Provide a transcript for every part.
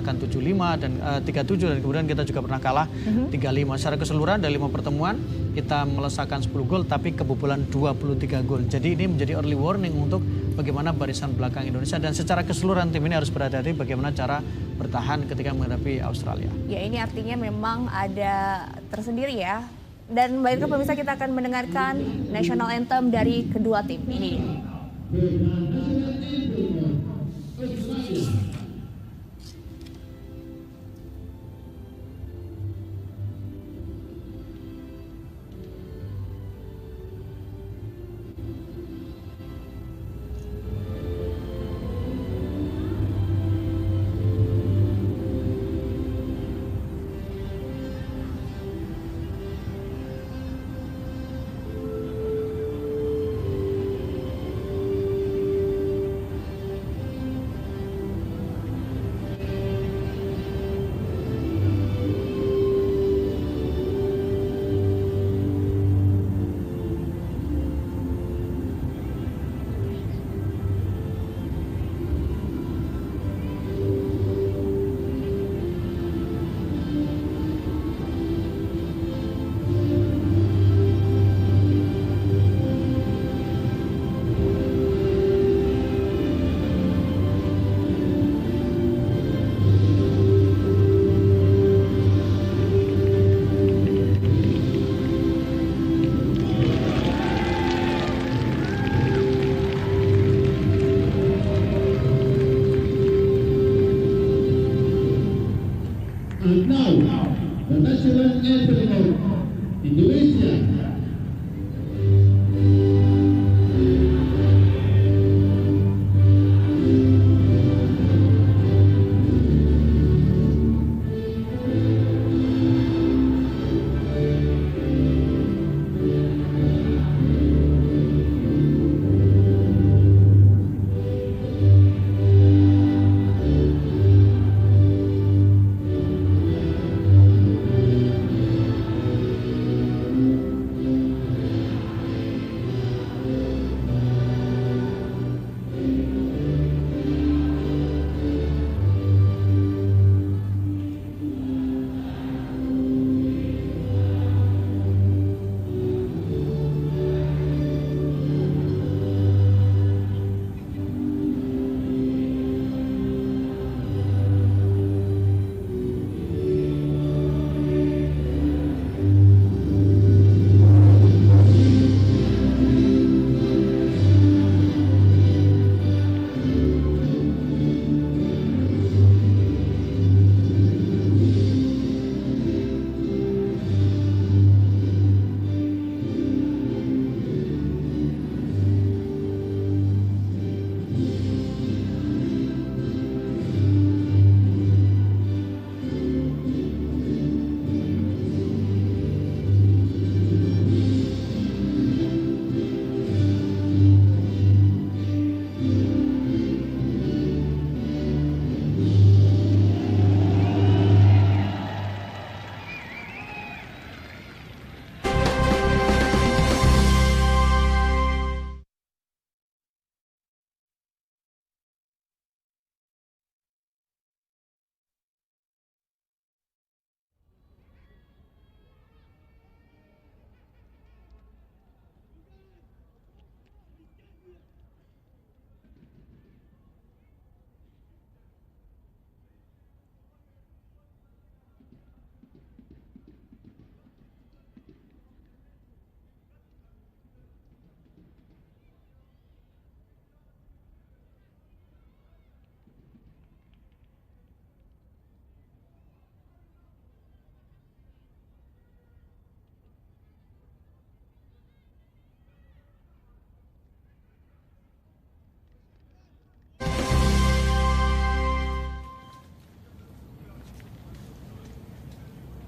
mengalahkan 7-5 dan 3-7 dan kemudian kita juga pernah kalah 3-5. Secara keseluruhan dari 5 pertemuan kita melesakkan 10 gol tapi kebobolan 23 gol. Jadi ini menjadi early warning untuk bagaimana barisan belakang Indonesia dan secara keseluruhan tim ini harus berhati-hati bagaimana cara bertahan ketika menghadapi Australia. Ya, ini artinya memang ada tersendiri ya. Dan baiklah pemirsa, kita akan mendengarkan national anthem dari kedua tim ini. And now, the national anthem of Indonesia.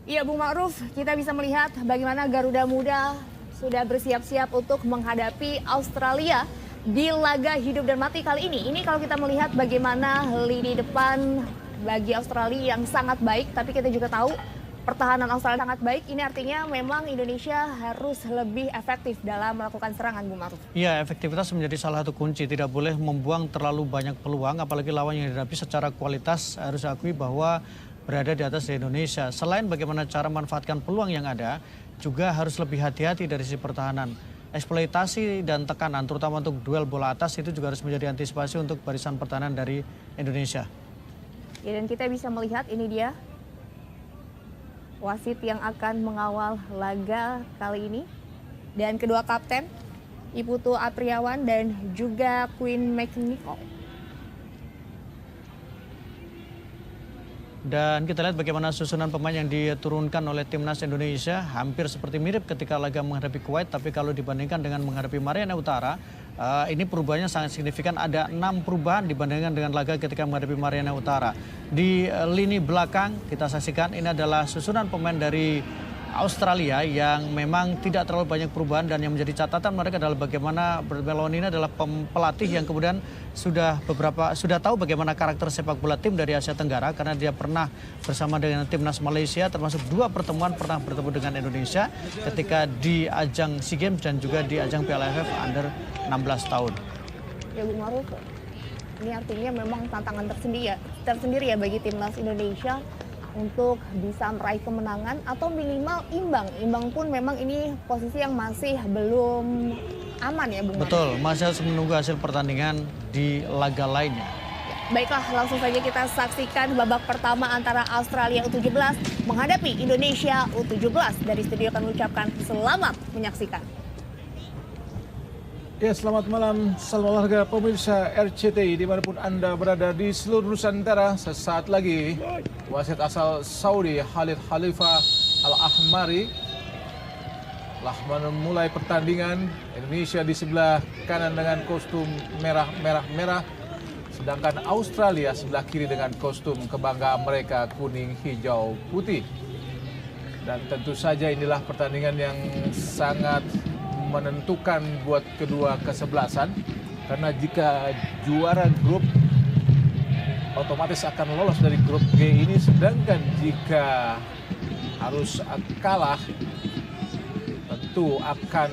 Iya, Bung Ma'ruf, kita bisa melihat bagaimana Garuda Muda sudah bersiap-siap untuk menghadapi Australia di laga hidup dan mati kali ini. Ini kalau kita melihat bagaimana lini depan bagi Australia yang sangat baik, tapi kita juga tahu pertahanan Australia sangat baik. Ini artinya memang Indonesia harus lebih efektif dalam melakukan serangan, Bung Ma'ruf. Iya, efektivitas menjadi salah satu kunci. Tidak boleh membuang terlalu banyak peluang, apalagi lawan yang dihadapi secara kualitas harus diakui bahwa berada di atas Indonesia. Selain bagaimana cara memanfaatkan peluang yang ada, juga harus lebih hati-hati dari sisi pertahanan. Eksploitasi dan tekanan, terutama untuk duel bola atas, itu juga harus menjadi antisipasi untuk barisan pertahanan dari Indonesia. Ya, dan kita bisa melihat ini dia wasit yang akan mengawal laga kali ini. Dan kedua kapten, Iputu Apriawan dan juga Queen McNichol. Dan kita lihat bagaimana susunan pemain yang diturunkan oleh timnas Indonesia hampir seperti mirip ketika laga menghadapi Kuwait, tapi kalau dibandingkan dengan menghadapi Mariana Utara, ini perubahannya sangat signifikan. Ada 6 perubahan dibandingkan dengan laga ketika menghadapi Mariana Utara. Di lini belakang kita saksikan ini adalah susunan pemain dari Australia yang memang tidak terlalu banyak perubahan, dan yang menjadi catatan mereka adalah bagaimana Brett Meloni ini adalah pelatih yang kemudian sudah tahu bagaimana karakter sepak bola tim dari Asia Tenggara, karena dia pernah bersama dengan timnas Malaysia, termasuk 2 pertemuan pernah bertemu dengan Indonesia ketika di ajang SEA Games dan juga di ajang Piala AFF under 16 tahun. Ya, Bung Ma'ruf, ini artinya memang tantangan tersendiri ya bagi timnas Indonesia untuk bisa meraih kemenangan atau minimal imbang. Imbang pun memang ini posisi yang masih belum aman ya, Bung Ma'ruf. Betul, masih harus menunggu hasil pertandingan di laga lainnya. Baiklah, langsung saja kita saksikan babak pertama antara Australia U17 menghadapi Indonesia U17. Dari studio kami ucapkan selamat menyaksikan. Ya, selamat malam salam olahraga pemirsa RCTI dimanapun Anda berada di seluruh Nusantara. Sesaat lagi wasit asal Saudi Khalid Khalifa Al-Ahmari telah memulai pertandingan. Indonesia di sebelah kanan dengan kostum merah, sedangkan Australia sebelah kiri dengan kostum kebanggaan mereka kuning, hijau, putih. Dan tentu saja inilah pertandingan yang sangat menentukan buat kedua kesebelasan, karena jika juara grup otomatis akan lolos dari grup G ini, sedangkan jika harus kalah tentu akan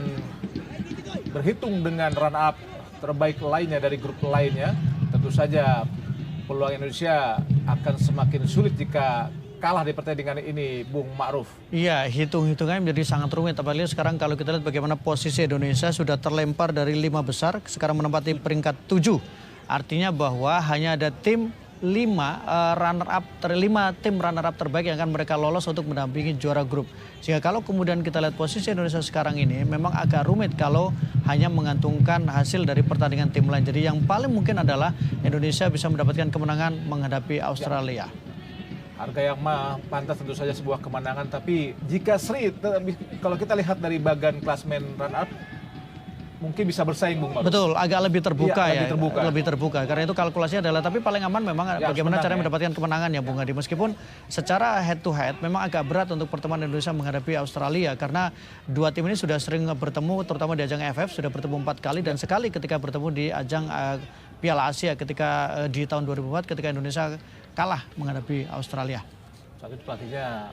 berhitung dengan run up terbaik lainnya dari grup lainnya. Tentu saja peluang Indonesia akan semakin sulit jika kalah di pertandingan ini, Bung Ma'ruf. Iya, hitung-hitungannya menjadi sangat rumit. Apalagi sekarang kalau kita lihat bagaimana posisi Indonesia sudah terlempar dari 5 besar, sekarang menempati peringkat 7. Artinya bahwa hanya ada tim 5 tim runner up terbaik yang akan mereka lolos untuk mendampingi juara grup. Sehingga kalau kemudian kita lihat posisi Indonesia sekarang ini memang agak rumit kalau hanya mengantungkan hasil dari pertandingan tim lain. Jadi yang paling mungkin adalah Indonesia bisa mendapatkan kemenangan menghadapi Australia. Harga yang pantas tentu saja sebuah kemenangan, tapi jika seri, kalau kita lihat dari bagian klasmen run up, mungkin bisa bersaing, Bung Ma'ruf. Betul, agak lebih terbuka ya. Lebih terbuka. Karena itu kalkulasinya adalah, tapi paling aman memang bagaimana cara mendapatkan kemenangan ya, Bung Hadi. Meskipun secara head to head memang agak berat untuk pertemuan Indonesia menghadapi Australia, karena 2 tim ini sudah sering bertemu, terutama di ajang AFF sudah bertemu 4 kali, dan sekali ketika bertemu di ajang Piala Asia ketika di tahun 2004 ketika Indonesia kalah menghadapi Australia. Saat itu pelatihnya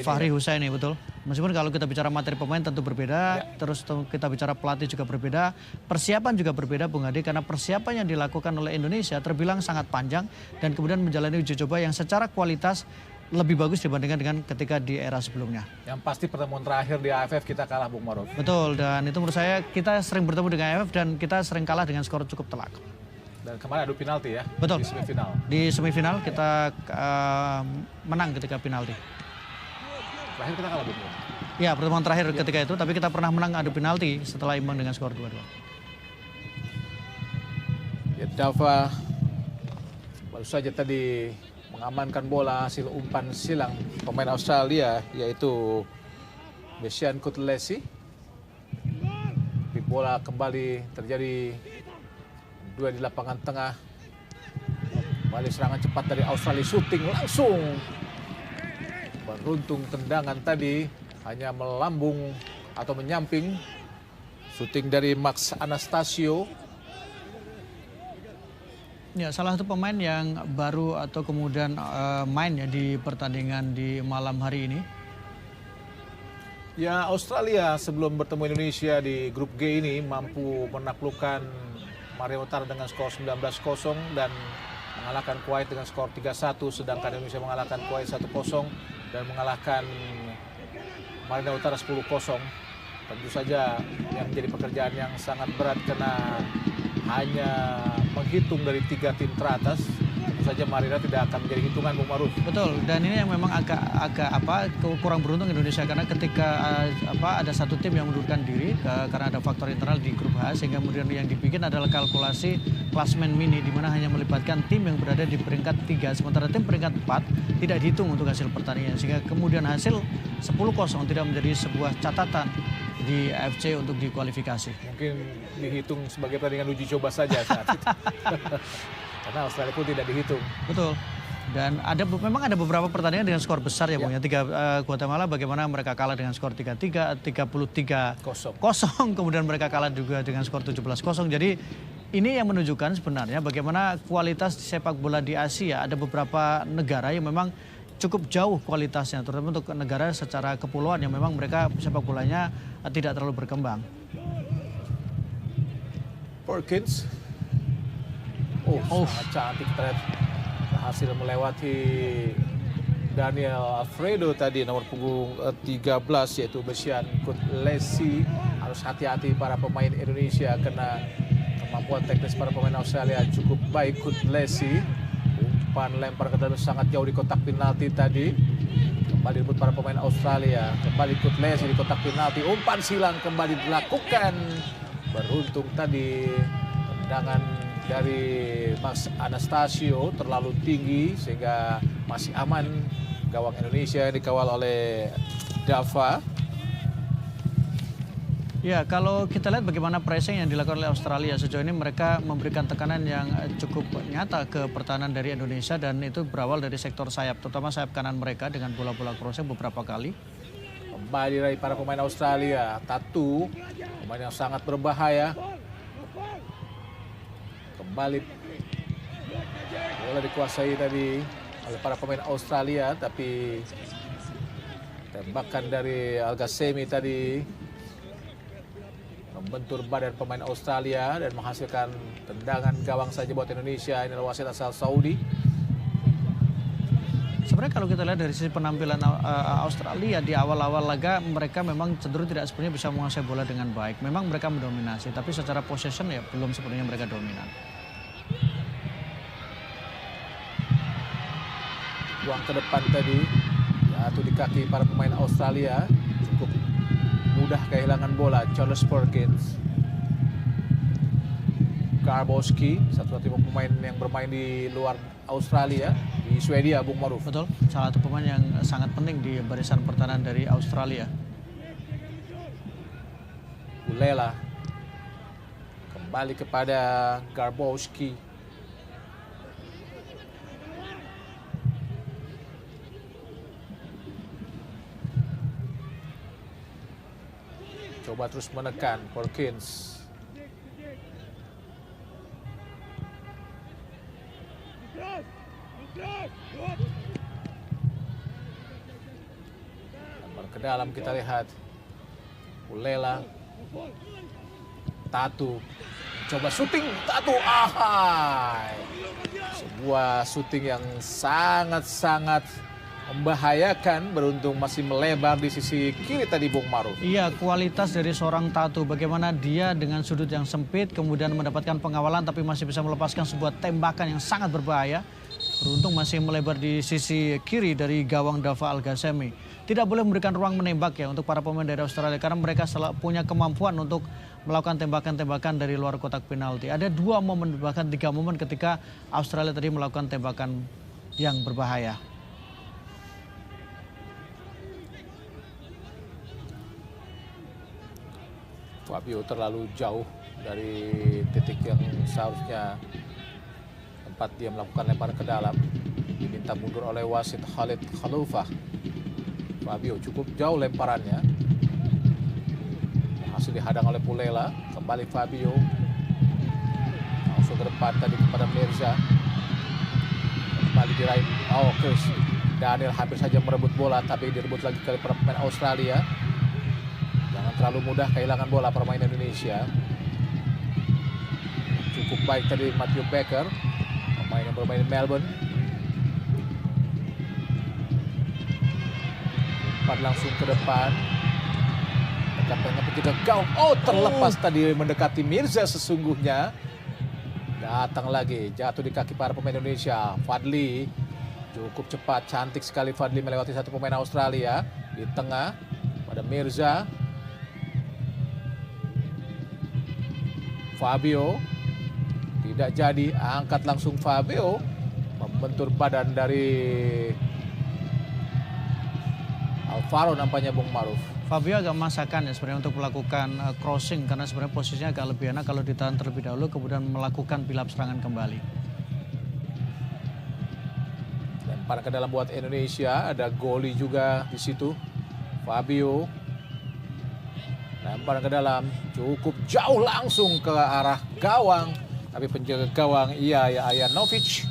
Fahri Husaini, betul. Meskipun kalau kita bicara materi pemain tentu berbeda, terus kita bicara pelatih juga berbeda, persiapan juga berbeda, Bung Hadi, karena persiapan yang dilakukan oleh Indonesia terbilang sangat panjang dan kemudian menjalani uji coba yang secara kualitas lebih bagus dibandingkan dengan ketika di era sebelumnya. Yang pasti pertemuan terakhir di AFF kita kalah, Bung Ma'ruf. Betul, dan itu menurut saya kita sering bertemu dengan AFF dan kita sering kalah dengan skor cukup telak. Dan kemarin adu penalti ya. Betul. Di semifinal. Di semifinal kita menang ketika penalti. Terakhir kita kalah, Bung. Ya, pertemuan terakhir ketika itu, tapi kita pernah menang adu penalti setelah imbang dengan skor 2-2. Ya, Dava baru saja tadi mengamankan bola hasil umpan silang pemain Australia, yaitu Besian Kutlesi. Di bola kembali terjadi dua di lapangan tengah. Balik serangan cepat dari Australia, shooting langsung. Beruntung tendangan tadi hanya melambung atau menyamping. Shooting dari Max Anastasio. Ya, salah satu pemain yang baru atau kemudian main ya di pertandingan di malam hari ini. Ya, Australia sebelum bertemu Indonesia di grup G ini mampu menaklukkan Maria Utara dengan skor 19-0 dan mengalahkan Kuwait dengan skor 3-1, sedangkan Indonesia mengalahkan Kuwait 1-0 dan mengalahkan Maria Utara 10-0. Tentu saja yang menjadi pekerjaan yang sangat berat karena hanya menghitung dari 3 tim teratas. Tentu saja Marina tidak akan menjadi hitungan, Bung Maruf. Betul, dan ini yang memang agak kurang beruntung Indonesia karena ketika ada satu tim yang mundurkan diri karena ada faktor internal di grup H, sehingga kemudian yang dibikin adalah kalkulasi klasmen mini di mana hanya melibatkan tim yang berada di peringkat 3, sementara tim peringkat 4 tidak dihitung untuk hasil pertandingan, sehingga kemudian hasil 10-0 tidak menjadi sebuah catatan di AFC untuk dikualifikasi. Mungkin dihitung sebagai pertandingan uji coba saja saat itu. Karena Australia pun tidak dihitung. Betul. Dan memang ada beberapa pertandingan dengan skor besar ya, Bung. Ya. Guatemala bagaimana mereka kalah dengan skor 3-3, 33-0. Kemudian mereka kalah juga dengan skor 17-0. Jadi ini yang menunjukkan sebenarnya bagaimana kualitas sepak bola di Asia. Ada beberapa negara yang memang cukup jauh kualitasnya, terutama untuk negara secara kepulauan yang memang mereka sepak bolanya tidak terlalu berkembang. Perkins. Sangat cantik terlihat berhasil melewati Daniel Alfredo tadi nomor punggung 13 yaitu Besian Kutlesi. Harus hati-hati para pemain Indonesia karena kemampuan teknis para pemain Australia cukup baik. Kutlesi umpan lempar ke dalam sangat jauh di kotak penalti tadi. Kembali direbut para pemain Australia. Kembali Kutlesi di kotak penalti. Umpan silang kembali dilakukan. Beruntung tadi tendangan dari Mas Anastasio terlalu tinggi sehingga masih aman gawang Indonesia yang dikawal oleh Dava. Ya, kalau kita lihat bagaimana pressing yang dilakukan oleh Australia sejauh ini, mereka memberikan tekanan yang cukup nyata ke pertahanan dari Indonesia dan itu berawal dari sektor sayap, terutama sayap kanan mereka dengan bola-bola crossing beberapa kali. Kembali diraih para pemain Australia. Tatu, pemain yang sangat berbahaya. Kembali bola dikuasai tadi oleh para pemain Australia, tapi tembakan dari Al-Ghassemi tadi membentur badan pemain Australia dan menghasilkan tendangan gawang saja buat Indonesia. Ini adalah wasit asal Saudi. Sebenarnya kalau kita lihat dari sisi penampilan Australia di awal-awal laga, mereka memang cenderung tidak sepenuhnya bisa menguasai bola dengan baik. Memang mereka mendominasi, tapi secara possession ya belum sepenuhnya mereka dominan. Buang ke depan tadi, jatuh di kaki para pemain Australia. Cukup mudah kehilangan bola. Charles Perkins, Garbowski, satu-satunya pemain yang bermain di luar Australia, di Swedia, Bung Maruf. Betul, salah satu pemain yang sangat penting di barisan pertahanan dari Australia. Ulela kembali kepada Garbowski. Coba terus menekan Perkins. Lempar ke dalam, kita lihat Ulela. Tatu coba syuting. Tatu, ahai. Sebuah syuting yang sangat-sangat membahayakan, beruntung masih melebar di sisi kiri tadi, Bung Maruf. Iya, kualitas dari seorang Tatu, bagaimana dia dengan sudut yang sempit kemudian mendapatkan pengawalan tapi masih bisa melepaskan sebuah tembakan yang sangat berbahaya. Beruntung masih melebar di sisi kiri dari gawang Dava Al-Ghassemi. Tidak boleh memberikan ruang menembak ya untuk para pemain dari Australia karena mereka punya kemampuan untuk melakukan tembakan-tembakan dari luar kotak penalti. Ada 2 momen, bahkan 3 momen ketika Australia tadi melakukan tembakan yang berbahaya. Fabio terlalu jauh dari titik yang seharusnya tempat dia melakukan lempar ke dalam. Diminta mundur oleh wasit Khalid Khalifah. Fabio cukup jauh lemparannya. Hasil dihadang oleh Pulela. Kembali Fabio. Langsung langsung ke depan tadi kepada Mirza. Kembali diraih. Chris Daniel hampir saja merebut bola, tapi direbut lagi oleh para pemain Australia. Jangan terlalu mudah kehilangan bola pemain Indonesia. Cukup baik tadi Matthew Baker, pemain yang bermain di Melbourne. Umpan langsung ke depan. Dekat tengah penjaga gawang. Terlepas tadi mendekati Mirza sesungguhnya. Datang lagi, jatuh di kaki para pemain Indonesia. Fadli cukup cepat, cantik sekali Fadli melewati satu pemain Australia. Di tengah pada Mirza. Fabio tidak jadi, angkat langsung Fabio. Membentur badan dari Alvaro nampaknya Bung Maruf. Fabio agak memaksakan ya sebenarnya untuk melakukan crossing karena sebenarnya posisinya agak lebih enak kalau ditahan terlebih dahulu kemudian melakukan build up serangan kembali. Lempar ke dalam buat Indonesia, ada goli juga di situ. Fabio lempar ke dalam, cukup jauh langsung ke arah gawang. Tapi penjaga gawang Ayanovic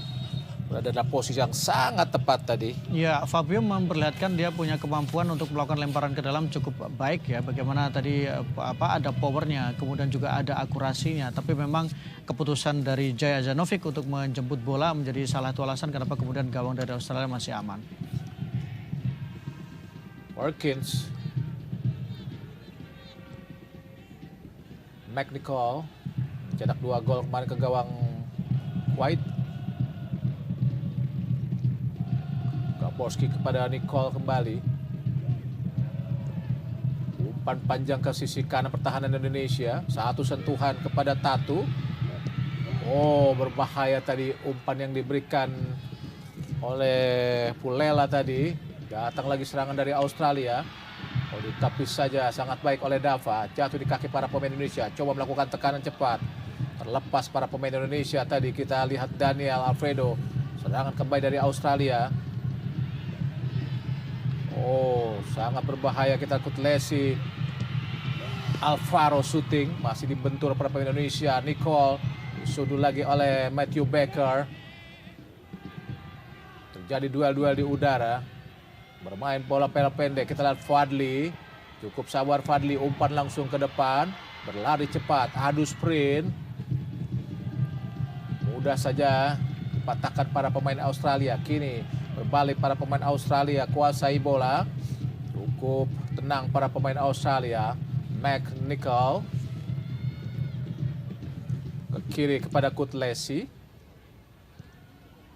berada dalam posisi yang sangat tepat tadi. Ya, Fabio memperlihatkan dia punya kemampuan untuk melakukan lemparan ke dalam cukup baik ya. Bagaimana tadi ada powernya, kemudian juga ada akurasinya. Tapi memang keputusan dari Jaya Ayanovic untuk menjemput bola menjadi salah satu alasan kenapa kemudian gawang dari Australia masih aman. Perkins, McNicol cetak 2 gol kemarin ke gawang White. Gaborski kepada Nicole kembali. Umpan panjang ke sisi kanan pertahanan Indonesia. Satu sentuhan kepada Tatu. Berbahaya tadi umpan yang diberikan oleh Pulela tadi. Datang lagi serangan dari Australia. Ditapis saja sangat baik oleh Dava. Jatuh di kaki para pemain Indonesia. Coba melakukan tekanan cepat. Terlepas para pemain Indonesia tadi. Kita lihat Daniel Alfredo. Serangan kembali dari Australia. Sangat berbahaya kita Kutlesi. Alvaro shooting. Masih dibentur para pemain Indonesia. Nicole. Disuduh lagi oleh Matthew Baker. Terjadi duel-duel di udara. Bermain bola pendek. Kita lihat Fadli. Cukup sabar Fadli. Umpan langsung ke depan. Berlari cepat. Adu sprint. Mudah saja patahkan para pemain Australia. Kini berbalik para pemain Australia. Kuasai bola. Cukup tenang para pemain Australia. McNicol. Ke kiri kepada Kutlesi.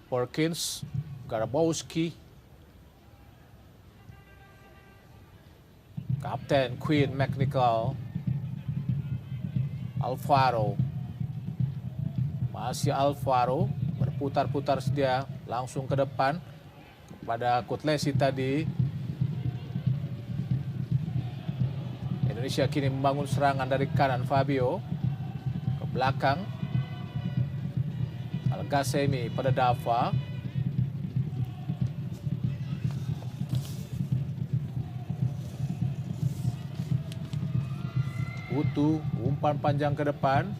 Perkins. Garabowski. Kapten Quinn McNicol. Alvaro. Masih Alvaro. Berputar-putar sedia. Langsung ke depan. Kepada Kutlesi tadi. Indonesia kini membangun serangan dari kanan Fabio. Ke belakang. Al-Ghasemi pada Dava. Utu, umpan panjang ke depan.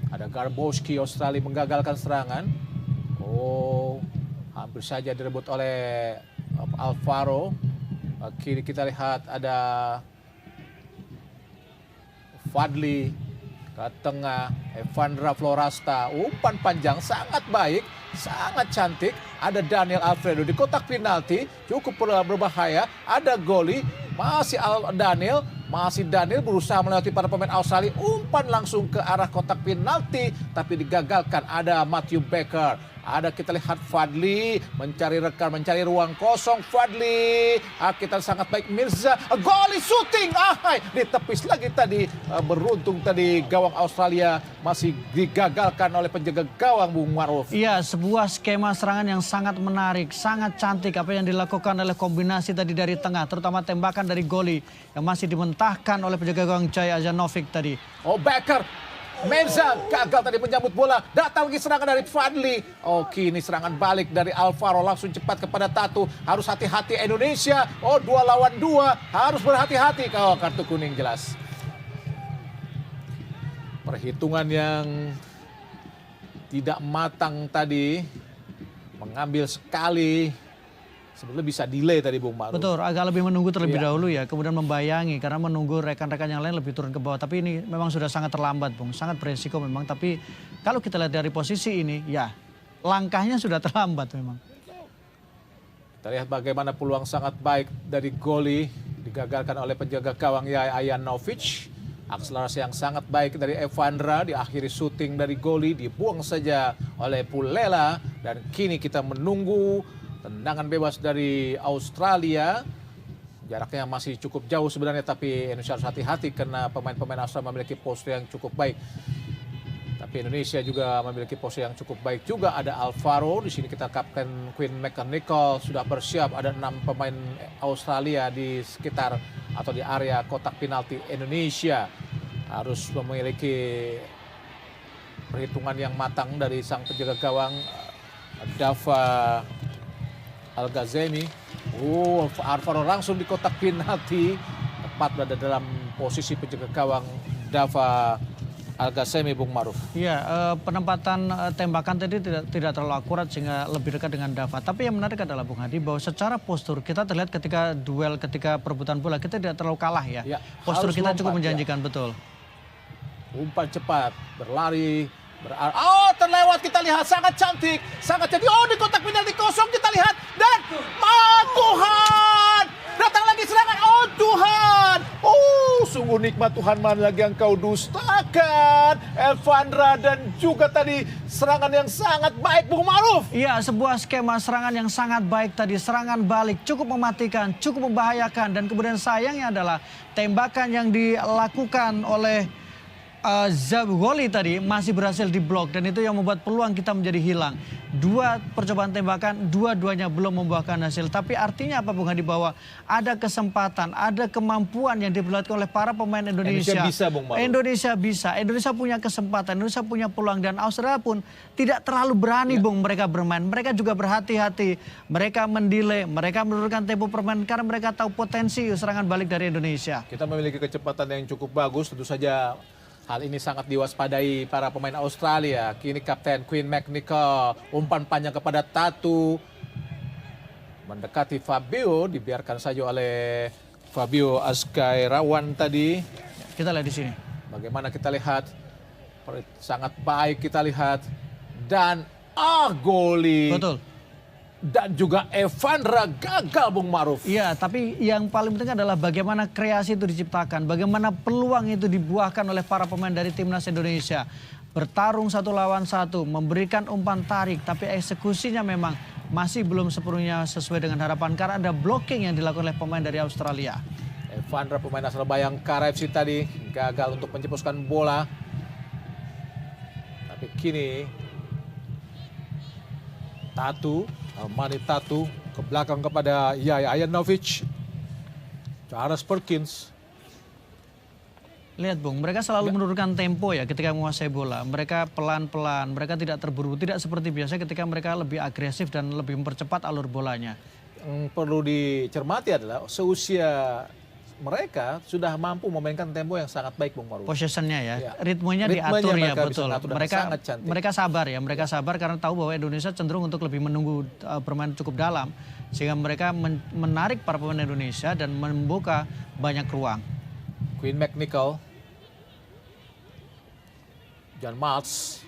Ada Garbowski Australia menggagalkan serangan. Hampir saja direbut oleh Alvaro. Kiri kita lihat ada Fadli. Ke tengah Evandra Florasta. Umpan panjang sangat baik, sangat cantik. Ada Daniel Alfredo di kotak penalti. Cukup berbahaya. Ada goli. Masih Daniel berusaha melewati para pemain Australia. Umpan langsung ke arah kotak penalti. Tapi digagalkan. Ada Matthew Baker. Ada kita lihat Fadli mencari rekan, mencari ruang kosong. Fadli. Kita sangat baik Mirza. Goli shooting. Ditepis lagi tadi. Beruntung tadi gawang Australia masih digagalkan oleh penjaga gawang Bung Maruf. Iya, sebuah skema serangan yang sangat menarik, sangat cantik apa yang dilakukan oleh kombinasi tadi dari tengah, terutama tembakan dari goli yang masih dimentahkan oleh penjaga gawang Jaya Ayanovic tadi. Baker. Mirza gagal tadi menyambut bola. Datang lagi serangan dari Fadli. Kini serangan balik dari Alvaro. Langsung cepat kepada Tatu. Harus hati-hati Indonesia. 2 lawan 2. Harus berhati-hati. Kartu kuning jelas. Perhitungan yang tidak matang tadi, mengambil sekali. Sebetulnya bisa delay tadi Bung Ma'ruf. Betul, agak lebih menunggu terlebih Iya. dahulu ya, kemudian membayangi karena menunggu rekan-rekan yang lain lebih turun ke bawah. Tapi ini memang sudah sangat terlambat, Bung, sangat beresiko memang. Tapi kalau kita lihat dari posisi ini, ya langkahnya sudah terlambat memang. Kita lihat bagaimana peluang sangat baik dari Goli digagalkan oleh penjaga gawang Ayanovic. Akselerasi yang sangat baik dari Evandra, diakhiri syuting dari Goli, dibuang saja oleh Pulela. Dan kini kita menunggu tendangan bebas dari Australia. Jaraknya masih cukup jauh sebenarnya, tapi Indonesia harus hati-hati karena pemain-pemain Australia memiliki postur yang cukup baik. Tapi Indonesia juga memiliki postur yang cukup baik juga. Ada Alvaro, di sini kita Kapten Quinn McNichol sudah bersiap. Ada 6 pemain Australia di sekitar atau di area kotak penalti Indonesia. Harus memiliki perhitungan yang matang dari sang penjaga gawang Dava Al-Ghazemi. Alvaro langsung di kotak penalti, tepat berada dalam posisi penjaga gawang Dava Al-Ghazemi, Bung Ma'ruf. Iya, penempatan tembakan tadi tidak terlalu akurat sehingga lebih dekat dengan Dava. Tapi yang menarik adalah Bung Hadi bahwa secara postur kita terlihat ketika duel, ketika perebutan bola kita tidak terlalu kalah ya. Ya, Postur harus kita cukup lompat, menjanjikan, betul. Umpan cepat, berlari, terlewat, kita lihat sangat cantik, sangat cantik. Di kotak penalti kosong kita lihat dan Tuhan, datang lagi serangan. Tuhan, sungguh nikmat Tuhan, mana lagi yang kau dustakan, Evandra, dan juga tadi serangan yang sangat baik, Bung Ma'ruf. Iya, sebuah skema serangan yang sangat baik tadi, serangan balik cukup mematikan, cukup membahayakan, dan kemudian sayangnya adalah tembakan yang dilakukan oleh Zabgoli tadi masih berhasil diblok, dan itu yang membuat peluang kita menjadi hilang. 2 percobaan tembakan, dua-duanya belum membuahkan hasil. Tapi artinya apa Bung Hadi, bahwa ada kesempatan, ada kemampuan yang diperlihatkan oleh para pemain Indonesia. Bisa, Bung Ma'ruf. Indonesia bisa, Indonesia punya kesempatan, Indonesia punya peluang, dan Australia pun tidak terlalu berani Bung mereka bermain. Mereka juga berhati-hati, mereka mendelay, mereka menurunkan tempo permainan karena mereka tahu potensi serangan balik dari Indonesia. Kita memiliki kecepatan yang cukup bagus, tentu saja hal ini sangat diwaspadai para pemain Australia. Kini Kapten Quinn McNichol, umpan panjang kepada Tatu. Mendekati Fabio, dibiarkan saja oleh Fabio Azkairawan tadi. Kita lihat di sini. Bagaimana kita lihat, sangat baik kita lihat. Dan Goli. Betul. Dan juga Evandra gagal, Bung Ma'ruf. Iya, tapi yang paling penting adalah bagaimana kreasi itu diciptakan, bagaimana peluang itu dibuahkan oleh para pemain dari timnas Indonesia. Bertarung 1 lawan 1, memberikan umpan tarik, tapi eksekusinya memang masih belum sepenuhnya sesuai dengan harapan karena ada blocking yang dilakukan oleh pemain dari Australia. Evandra, pemain asal Bayangkara FC tadi, gagal untuk mencetuskan bola. Tapi kini Almani Tatu ke belakang kepada Ayanovic. Charles Perkins. Lihat Bung, mereka selalu menurunkan tempo ya ketika menguasai bola. Mereka pelan-pelan, mereka tidak terburu, tidak seperti biasa ketika mereka lebih agresif dan lebih mempercepat alur bolanya. Yang perlu dicermati adalah seusia mereka sudah mampu memainkan tempo yang sangat baik, Bung Ma'ruf. Possession-nya ya, Ya. ritmenya diatur ya, mereka bisa betul. ngatur dan sangat cantik. Mereka sabar ya, mereka sabar karena tahu bahwa Indonesia cenderung untuk lebih menunggu bermain cukup dalam. Sehingga mereka menarik para pemain Indonesia dan membuka banyak ruang. Quinn McNichol. John Maltz.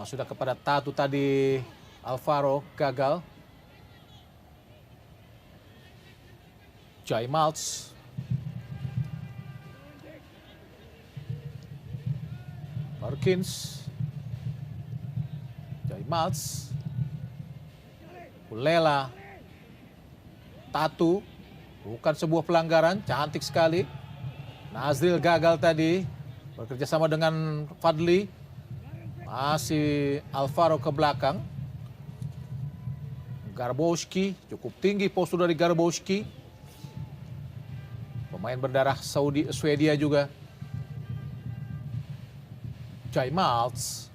Sudah kepada Tatu tadi, Alvaro gagal. Jai Maltz. Perkins. Jai Maltz. Pulela. Tatu. Bukan sebuah pelanggaran, cantik sekali. Nazril gagal tadi. Bekerja sama dengan Fadli. Masih Alvaro ke belakang. Garbowski, cukup tinggi postur dari Garbowski. Pemain berdarah Swedia juga. Jai Maltz.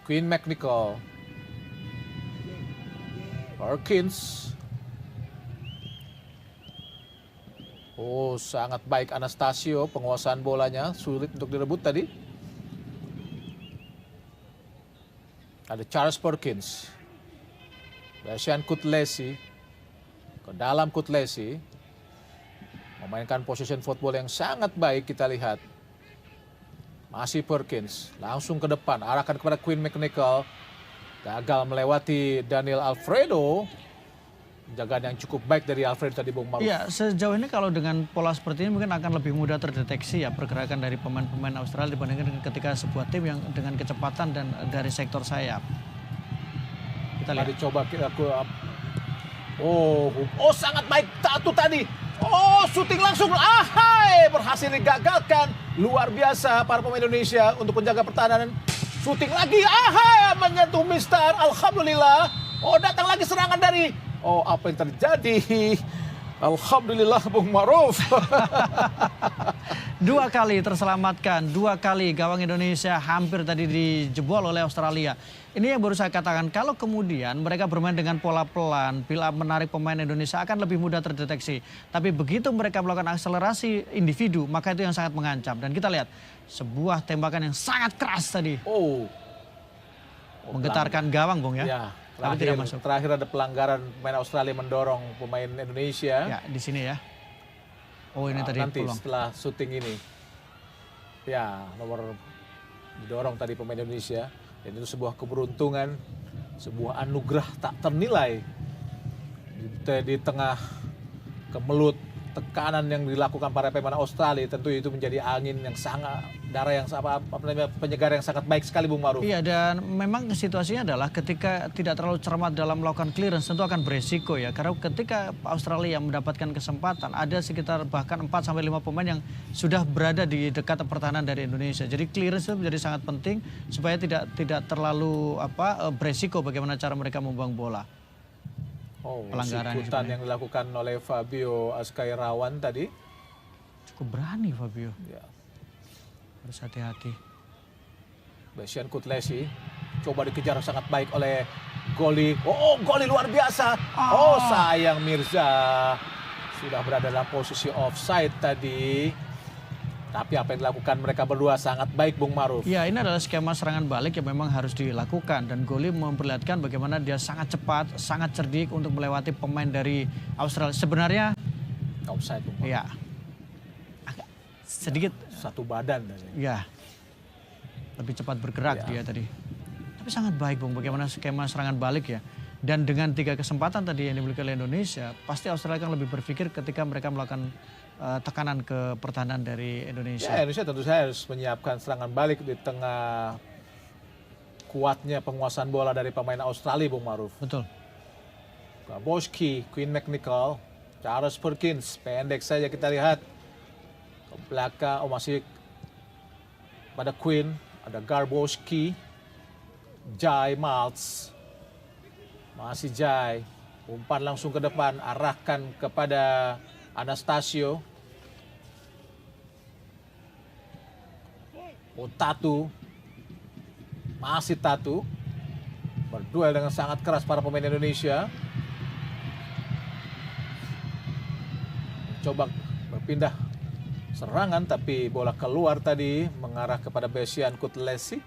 Quinn McNichol. Perkins. Oh, sangat baik Anastasio, penguasaan bolanya sulit untuk direbut tadi. Ada Charles Perkins. Dacian Kutlesi ke dalam Kutlesi. Memainkan position football yang sangat baik kita lihat. Masih Perkins, langsung ke depan, arahkan kepada Quinn McNichol. Gagal melewati Daniel Alfredo. Penjagaan yang cukup baik dari Alfredo tadi, Bung Maruf. Iya, sejauh ini kalau dengan pola seperti ini mungkin akan lebih mudah terdeteksi ya pergerakan dari pemain-pemain Australia dibandingkan dengan ketika sebuah tim yang dengan kecepatan dan dari sektor sayap. Kita lihat. Mari coba Oh, sangat baik Tatu tadi. Oh, syuting langsung. Ahai, berhasil digagalkan. Luar biasa para pemain Indonesia untuk menjaga pertahanan. Syuting lagi. Ahai, menyentuh Mister. Alhamdulillah. Oh, datang lagi serangan dari. Oh, apa yang terjadi? Alhamdulillah, Bung Maruf. 2 kali terselamatkan, 2 kali gawang Indonesia hampir tadi dijebol oleh Australia. Ini yang baru saya katakan, kalau kemudian mereka bermain dengan pola pelan, bila menarik pemain Indonesia akan lebih mudah terdeteksi. Tapi begitu mereka melakukan akselerasi individu, maka itu yang sangat mengancam. Dan kita lihat, sebuah tembakan yang sangat keras tadi. Menggetarkan gawang, Bung ya. Ya, Tapi tidak masuk. Terakhir ada pelanggaran pemain Australia mendorong pemain Indonesia. Ya, di sini ya. Oh, ini tadi nanti peluang. setelah syuting ini. Ya, nomor didorong tadi pemain Indonesia. Dan itu sebuah keberuntungan, sebuah anugerah tak ternilai. Di tengah kemelut tekanan yang dilakukan para pemain Australia, tentu itu menjadi angin yang sangat, penyegar yang sangat baik sekali, Bung Maruf. Iya, dan memang situasinya adalah ketika tidak terlalu cermat dalam melakukan clearance tentu akan beresiko ya. Karena ketika Australia mendapatkan kesempatan, ada sekitar bahkan 4-5 pemain yang sudah berada di dekat pertahanan dari Indonesia. Jadi clearance itu menjadi sangat penting supaya tidak terlalu beresiko bagaimana cara mereka membuang bola. Pelanggaran Sikutan yang dilakukan oleh Fabio Azkairawan tadi. Cukup berani Fabio. Ya. Harus hati-hati. Dacian Kutlesi coba dikejar sangat baik oleh Goli. Oh, Goli luar biasa. Oh, sayang Mirza. Sudah berada dalam posisi offside tadi. Tapi apa yang dilakukan mereka berdua sangat baik, Bung Maruf. Ya, ini adalah skema serangan balik yang memang harus dilakukan. Dan Goli memperlihatkan bagaimana dia sangat cepat, sangat cerdik untuk melewati pemain dari Australia. Sebenarnya offside, Bung Maruf. Ya, agak sedikit. Satu badan tadi. Ya, lebih cepat bergerak dia tadi. Tapi sangat baik, Bung, bagaimana skema serangan balik ya. Dan dengan 3 kesempatan tadi yang dimiliki oleh Indonesia, pasti Australia akan lebih berpikir ketika mereka melakukan tekanan ke pertahanan dari Indonesia. Ya, Indonesia tentu saja harus menyiapkan serangan balik di tengah kuatnya penguasaan bola dari pemain Australia, Bung Maruf. Betul. Garboski, Quinn McNichol, Charles Perkins, pendek saja kita lihat. Ke belakang, masih pada Quinn, ada Garboski, Jai Maltz. Masih Jai, umpan langsung ke depan, arahkan kepada Anastasio. Tatu. Masih Tatu. Berduel dengan sangat keras para pemain Indonesia. Coba berpindah serangan tapi bola keluar tadi mengarah kepada Dacian Kutlesi.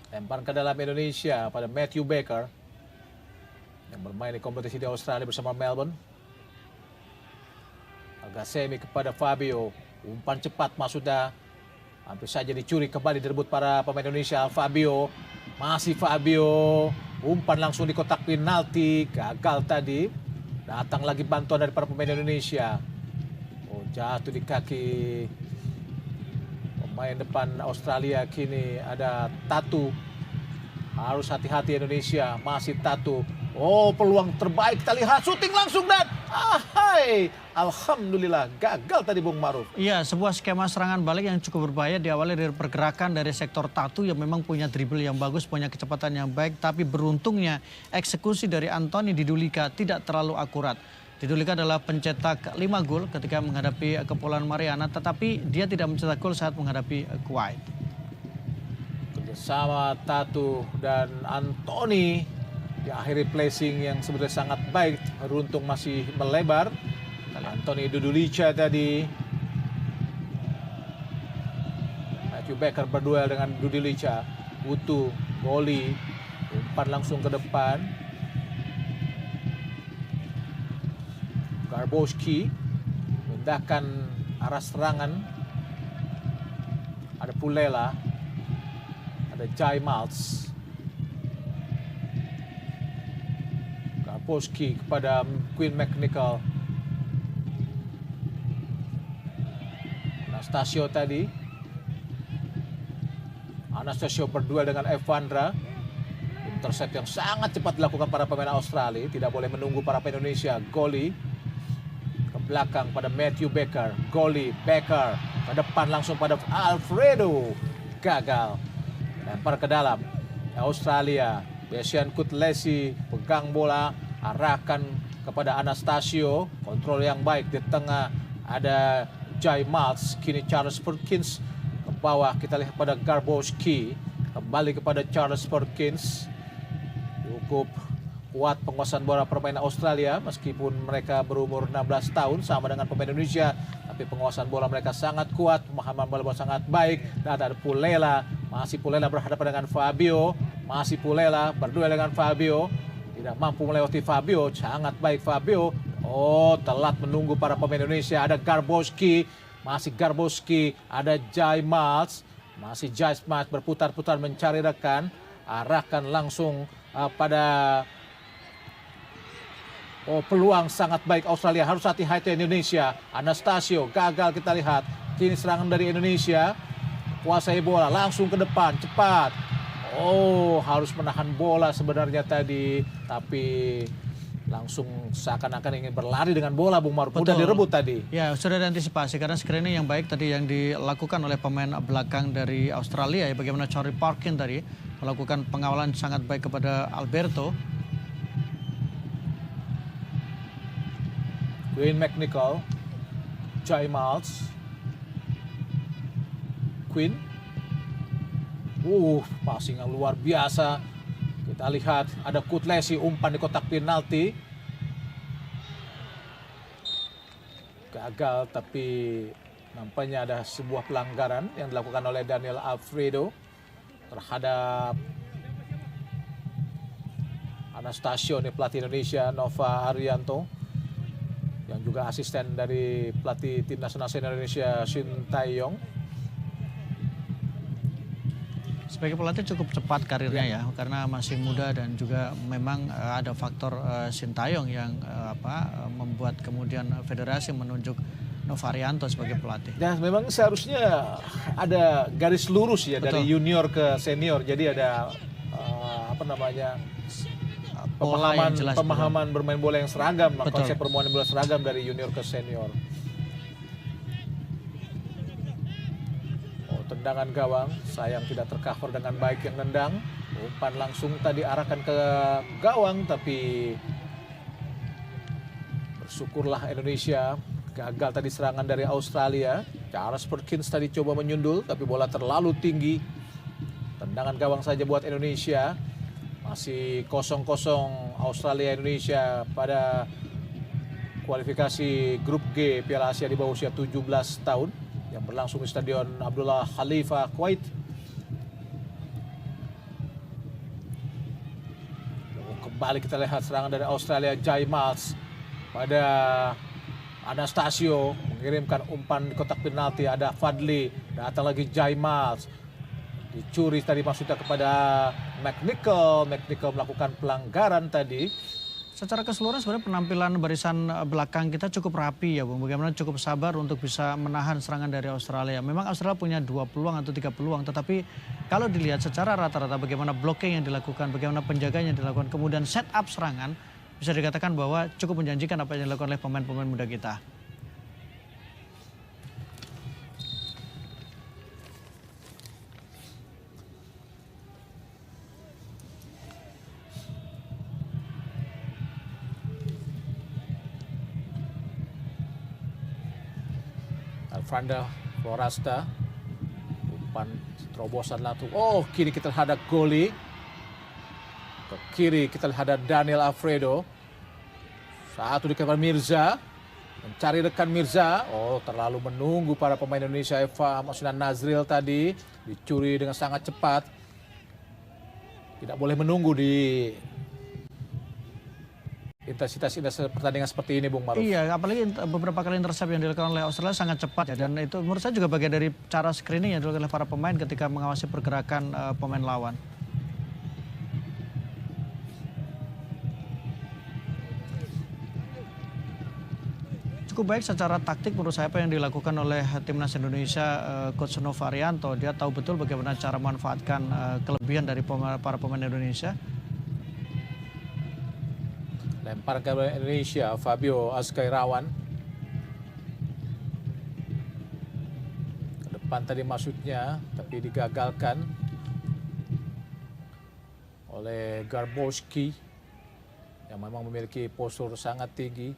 Lempar ke dalam Indonesia pada Matthew Baker yang bermain di kompetisi di Australia bersama Melbourne. Agasemi kepada Fabio, umpan cepat Masuda, hampir saja dicuri, kembali direbut para pemain Indonesia. Fabio, masih Fabio, umpan langsung di kotak penalti, gagal tadi. Datang lagi bantuan dari para pemain Indonesia. Jatuh di kaki pemain depan Australia, kini ada Tatu. Harus hati-hati Indonesia, masih Tatu. Peluang terbaik kita lihat, syuting langsung dan alhamdulillah gagal tadi, Bung Maruf. Iya, sebuah skema serangan balik yang cukup berbahaya diawali dari pergerakan dari sektor Tatu yang memang punya dribble yang bagus, punya kecepatan yang baik, tapi beruntungnya eksekusi dari Anthony Didulika tidak terlalu akurat. Didulika adalah pencetak 5 gol ketika menghadapi Kepulauan Mariana, tetapi dia tidak mencetak gol saat menghadapi Kuwait. bersama Tatu dan Anthony diakhiri placing yang sebenarnya sangat baik. Runtung masih melebar. Anthony Dudulica tadi. Matthew Becker berduel dengan Dudulica. Utu, Goli, umpan langsung ke depan. Garbowski memindahkan arah serangan. Ada Pulela, ada Jai Maltz. Garbowski kepada Quinn McNichol. Anastasio tadi. Anastasio berduel dengan Evandra. Intercept yang sangat cepat dilakukan para pemain Australia. Tidak boleh menunggu para pemain Indonesia. Goli ke belakang pada Matthew Becker. Goli, Becker ke depan langsung pada Alfredo. Gagal. Lempar ke dalam. Australia. Besian Kutlesi pegang bola. Arahkan kepada Anastasio. Kontrol yang baik di tengah. Ada Jai Maltz. Kini Charles Perkins. Ke bawah kita lihat pada Garbowski. Kembali kepada Charles Perkins. Cukup kuat penguasaan bola pemain Australia. Meskipun mereka berumur 16 tahun sama dengan pemain Indonesia. Tapi penguasaan bola mereka sangat kuat. Pemahaman bola sangat baik. Dan ada Pulela. Masih Pulela berhadapan dengan Fabio. Masih Pulela berduel dengan Fabio. Tidak mampu melewati Fabio. Sangat baik Fabio. Oh, telat menunggu para pemain Indonesia. Ada Garbowski. Masih Garbowski. Ada Jai Maltz. Masih Jai Maltz berputar-putar mencari rekan. Arahkan langsung pada peluang sangat baik Australia. Harus hati-hati Indonesia. Anastasio gagal kita lihat. Kini serangan dari Indonesia. Kuasai bola langsung ke depan. Cepat. Oh, harus menahan bola sebenarnya tadi. Tapi langsung seakan-akan ingin berlari dengan bola, Bung Maruf. Mudah direbut tadi. Ya, sudah diantisipasi karena screening yang baik tadi yang dilakukan oleh pemain belakang dari Australia. Ya, bagaimana Charlie Parkin tadi melakukan pengawalan sangat baik kepada Alberto. Quinn McNichol, Jai Maltz, Quinn. Passing yang luar biasa. Kita lihat ada Kutlesi umpan di kotak penalti. Gagal tapi nampaknya ada sebuah pelanggaran yang dilakukan oleh Daniel Alfredo terhadap Anastasio, nih pelatih Indonesia, Nova Arianto, yang juga asisten dari pelatih tim nasional senior Indonesia Shin Tae-yong. Sebagai pelatih cukup cepat karirnya ya, karena masih muda dan juga memang ada faktor Sintayong yang membuat kemudian federasi menunjuk Novarianto sebagai pelatih. Dan memang seharusnya ada garis lurus ya. Betul. Dari junior ke senior. Jadi ada pemahaman bermain bola yang seragam, konsep permainan bola seragam dari junior ke senior. Tendangan gawang, sayang tidak tercover dengan baik yang nendang. Umpan langsung tadi arahkan ke gawang, tapi bersyukurlah Indonesia. Gagal tadi serangan dari Australia. Charles Perkins tadi coba menyundul, tapi bola terlalu tinggi. Tendangan gawang saja buat Indonesia. Masih 0-0 Australia-Indonesia pada kualifikasi grup G Piala Asia di bawah usia 17 tahun. Yang berlangsung di Stadion Abdullah Khalifa, Kuwait. Kembali kita lihat serangan dari Australia, Jai Maltz pada Anastasio mengirimkan umpan di kotak penalti. Ada Fadli, datang lagi Jai Maltz. Dicuri tadi maksudnya kepada McNichol. McNichol melakukan pelanggaran tadi. Secara keseluruhan sebenarnya penampilan barisan belakang kita cukup rapi ya Bung. Bagaimana cukup sabar untuk bisa menahan serangan dari Australia. Memang Australia punya 2 peluang atau 3 peluang. Tetapi kalau dilihat secara rata-rata bagaimana blocking yang dilakukan, bagaimana penjaganya yang dilakukan, kemudian set up serangan, bisa dikatakan bahwa cukup menjanjikan apa yang dilakukan oleh pemain-pemain muda kita. Franda Florasta, Umpan terobosan langsung. Oh, kini kita lihat ada Goli. Ke kiri kita lihat ada Daniel Alfredo. Satu di kanan Mirza. Mencari rekan Mirza. Oh, terlalu menunggu para pemain Indonesia. Eva maksudnya Nazril tadi. Dicuri dengan sangat cepat. Tidak boleh menunggu di intensitas pertandingan seperti ini, Bung Maruf. Iya, apalagi beberapa kali intercept yang dilakukan oleh Australia sangat cepat ya. Dan itu menurut saya juga bagian dari cara screening yang dilakukan oleh para pemain ketika mengawasi pergerakan pemain lawan. Cukup baik secara taktik menurut saya apa yang dilakukan oleh timnas Indonesia, Coach Nova Arianto. Dia tahu betul bagaimana cara memanfaatkan kelebihan dari para pemain Indonesia. Lempar ke Indonesia, Fabio Azkairawan. Ke depan tadi maksudnya, tapi digagalkan oleh Garbowski yang memang memiliki postur sangat tinggi.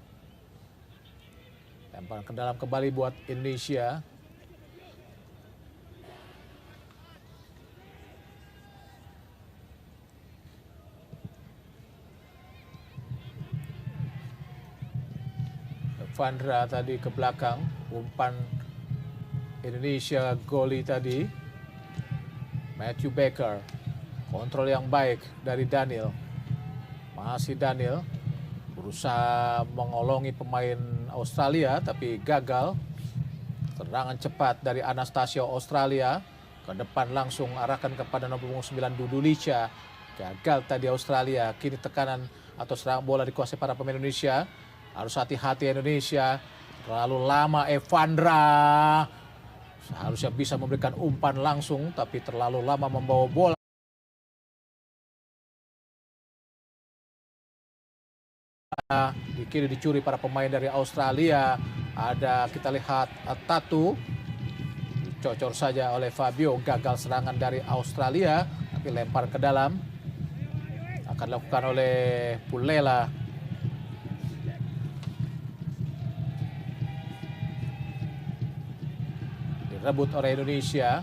Lempar ke dalam kembali buat Indonesia. Vandra tadi ke belakang, umpan Indonesia Goli tadi. Matthew Baker, kontrol yang baik dari Daniel. Masih Daniel, berusaha mengolongi pemain Australia tapi gagal. Serangan cepat dari Anastasio Australia. Ke depan langsung arahkan kepada nomor 9 Dudu Licha. Gagal tadi Australia, kini tekanan atau serangan bola dikuasai para pemain Indonesia. Harus hati-hati Indonesia, terlalu lama Evandra. Seharusnya bisa memberikan umpan langsung, tapi terlalu lama membawa bola. Di kiri dicuri para pemain dari Australia. Ada kita lihat Tatu. Dicocor saja oleh Fabio, gagal serangan dari Australia. Tapi lempar ke dalam. Akan dilakukan oleh Pulela. Rebut oleh Indonesia.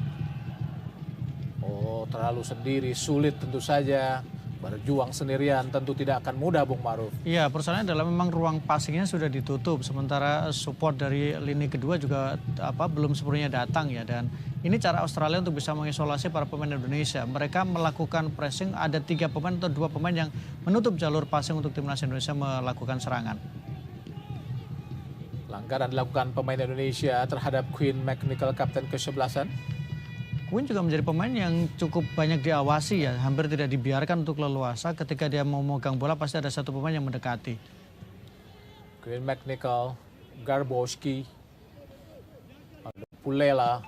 Oh, terlalu sendiri, sulit tentu saja. Berjuang sendirian tentu tidak akan mudah, Bung Maruf. Iya, persoalannya adalah memang ruang passingnya sudah ditutup. Sementara support dari lini kedua juga belum sepenuhnya datang ya. Dan ini cara Australia untuk bisa mengisolasi para pemain Indonesia. Mereka melakukan pressing, ada 3 pemain atau 2 pemain yang menutup jalur passing untuk timnas Indonesia melakukan serangan. Pelanggaran dilakukan pemain Indonesia terhadap Quinn McNichol, kapten ke-11. Quinn juga menjadi pemain yang cukup banyak diawasi ya, hampir tidak dibiarkan untuk leluasa. Ketika dia mau megang bola pasti ada satu pemain yang mendekati. Quinn McNichol, Garbowski, Pulela.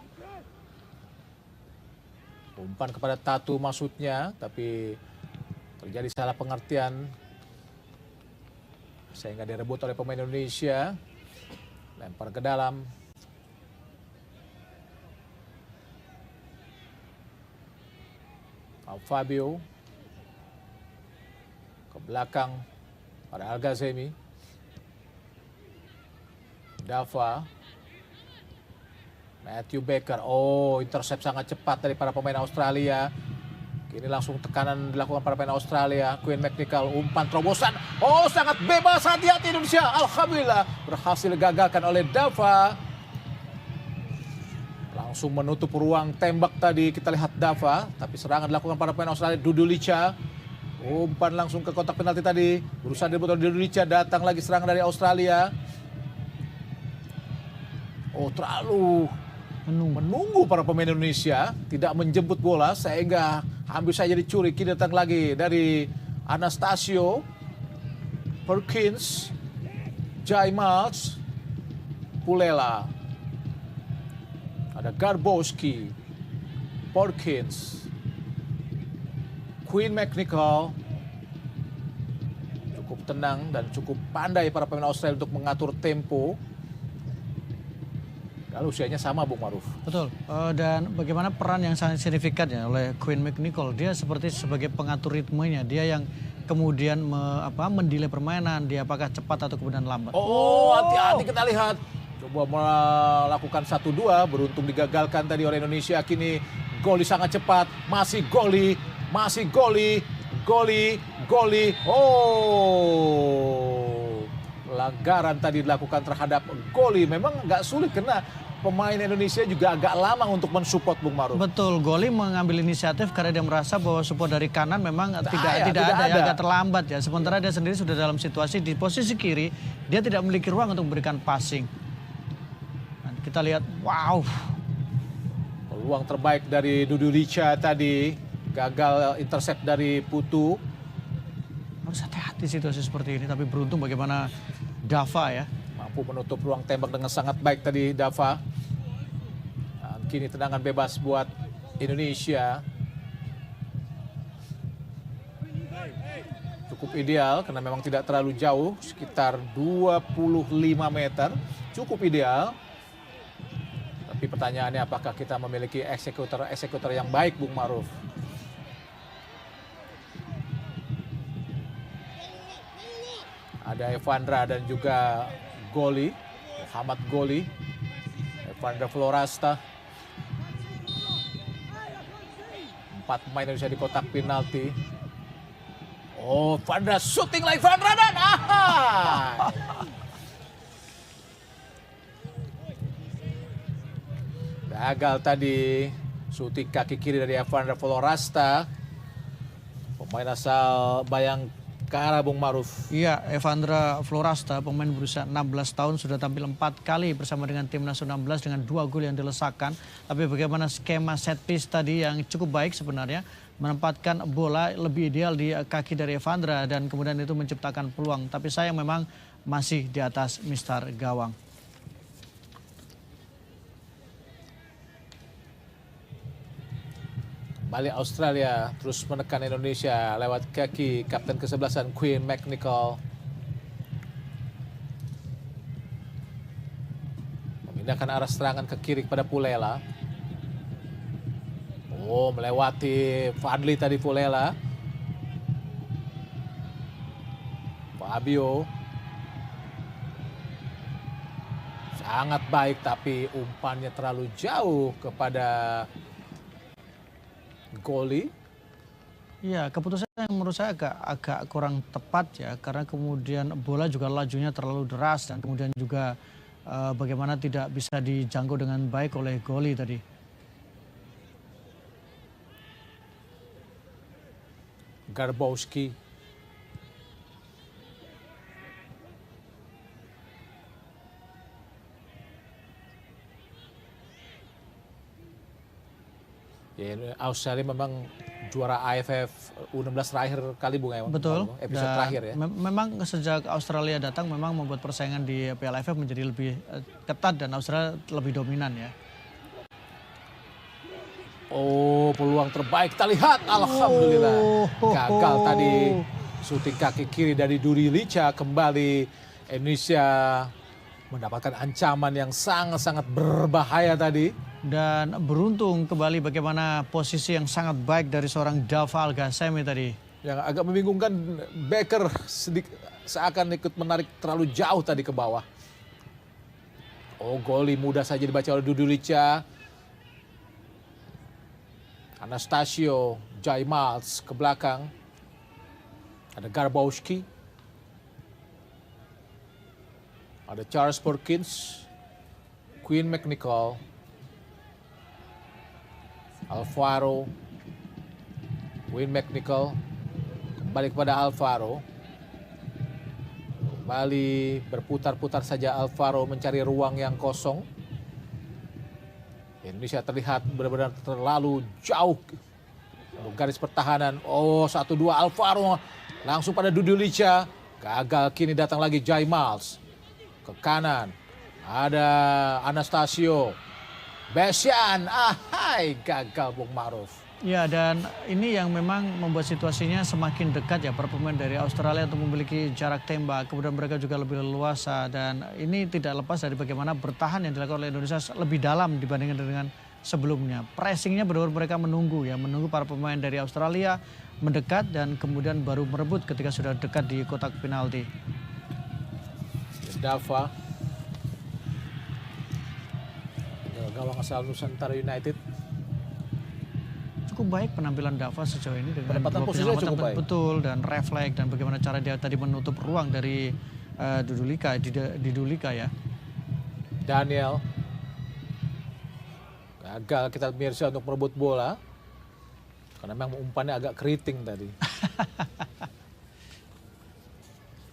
Umpan kepada Tatu maksudnya, tapi terjadi salah pengertian sehingga direbut oleh pemain Indonesia. Lempar ke dalam. Fabio ke belakang pada Al-Ghazemi. Dava. Matthew Baker. Oh, intercept sangat cepat dari para pemain Australia. Kini langsung tekanan dilakukan para pemain Australia. Quinn McNichol, umpan terobosan. Oh, sangat bebas, hati-hati Indonesia. Alhamdulillah berhasil digagalkan oleh Dava. Langsung menutup ruang tembak tadi, kita lihat Dava. Tapi serangan dilakukan para pemain Australia. Dudu Licha. Umpan langsung ke kotak penalti tadi. Berusaha direbut oleh Dudu Licha. Datang lagi serangan dari Australia. Oh, terlalu menunggu para pemain Indonesia. Tidak menjemput bola sehingga hampir saja dicuri. Kini datang lagi dari Anastasio, Perkins, Jaimals, Pulela. Ada Garbowski, Perkins, Quinn McNichol. Cukup tenang dan cukup pandai para pemain Australia untuk mengatur tempo. Lalu usianya sama, Bung Maruf. Betul, dan bagaimana peran yang sangat signifikan ya oleh Quinn McNichol. Dia seperti sebagai pengatur ritmenya, dia yang kemudian mendelay permainan, dia apakah cepat atau kemudian lambat. Oh, hati-hati kita lihat. Coba melakukan 1-2, beruntung digagalkan tadi oleh Indonesia. Kini Goli sangat cepat, masih Goli. Oh, pelanggaran tadi dilakukan terhadap Goli. Memang nggak sulit karena pemain Indonesia juga agak lama untuk mensupport Bung Maruf. Betul, Goli mengambil inisiatif karena dia merasa bahwa support dari kanan memang tidak ada, ya, agak terlambat ya. Sementara dia sendiri sudah dalam situasi di posisi kiri, dia tidak memiliki ruang untuk memberikan passing. Dan kita lihat, wow. Peluang terbaik dari Dudu Licha tadi, gagal intercept dari Putu. Harus hati-hati situasi seperti ini, tapi beruntung bagaimana Dava ya. Mampu menutup ruang tembak dengan sangat baik tadi Dava. Dan kini tendangan bebas buat Indonesia. Cukup ideal karena memang tidak terlalu jauh, sekitar 25 meter. Cukup ideal. Tapi pertanyaannya apakah kita memiliki eksekutor yang baik, Bung Maruf? Ada Evandra dan juga Goli, Muhammad Goli, Evandra Florasta. 4 pemain Indonesia di kotak penalti. Oh, Evandra shooting lagi, Evandra dan gagal tadi shooting kaki kiri dari Evandra Florasta. Pemain asal Bayangkara, Bung Maruf. Iya, Evandra Florasta, pemain berusia 16 tahun, sudah tampil 4 kali bersama dengan timnas U16 dengan 2 gol yang dilesakkan. Tapi bagaimana skema set piece tadi yang cukup baik sebenarnya, menempatkan bola lebih ideal di kaki dari Evandra dan kemudian itu menciptakan peluang. Tapi sayang memang masih di atas Mister Gawang. Balik Australia terus menekan Indonesia lewat kaki kapten ke-11 Queen McNichol. Memindahkan arah serangan ke kiri kepada Pulela. Oh, melewati Fadli tadi Pulela. Fabio. Sangat baik tapi umpannya terlalu jauh kepada Goli. Iya, keputusan yang menurut saya agak kurang tepat ya, karena kemudian bola juga lajunya terlalu deras dan kemudian juga bagaimana tidak bisa dijangkau dengan baik oleh Goli tadi. Garbowski. Ya, Australia memang juara AFF U16 terakhir kali, Bung Ewan. Betul. Episode terakhir ya. Memang sejak Australia datang memang membuat persaingan di Piala AFF menjadi lebih ketat dan Australia lebih dominan ya. Oh, peluang terbaik kita lihat. Alhamdulillah. Gagal tadi shooting kaki kiri dari Dudu Licha. Kembali Indonesia mendapatkan ancaman yang sangat-sangat berbahaya tadi. Dan beruntung kembali bagaimana posisi yang sangat baik dari seorang Dava Al-Ghassemi tadi. Yang agak membingungkan, Becker seakan ikut menarik terlalu jauh tadi ke bawah. Oh, Goli mudah saja dibaca oleh Dudu Licha. Anastasio, Jaimals ke belakang. Ada Garbowski. Ada Charles Perkins. Queen McNichol. Alvaro. Queen McNichol. Kembali kepada Alvaro. Kembali berputar-putar saja Alvaro mencari ruang yang kosong. Indonesia terlihat benar-benar terlalu jauh untuk garis pertahanan. Oh, 1-2 Alvaro langsung pada Dudu Licha. Gagal, kini datang lagi Jaimals. Ke kanan ada Anastasio. Besian, gagal Bung Maruf. Ya, dan ini yang memang membuat situasinya semakin dekat ya para pemain dari Australia untuk memiliki jarak tembak. Kemudian mereka juga lebih leluasa dan ini tidak lepas dari bagaimana bertahan yang dilakukan oleh Indonesia lebih dalam dibandingkan dengan sebelumnya. Pressingnya benar-benar mereka menunggu para pemain dari Australia mendekat dan kemudian baru merebut ketika sudah dekat di kotak penalti. Dava. gawang asal Nusantara United. Cukup baik penampilan Dava sejauh ini dengan Penempatan dua posisinya penyelamatan cukup baik. betul dan refleks dan bagaimana cara dia tadi menutup ruang dari Didulika ya. Daniel gagal kita Mirsa untuk merebut bola karena memang umpannya agak keriting tadi.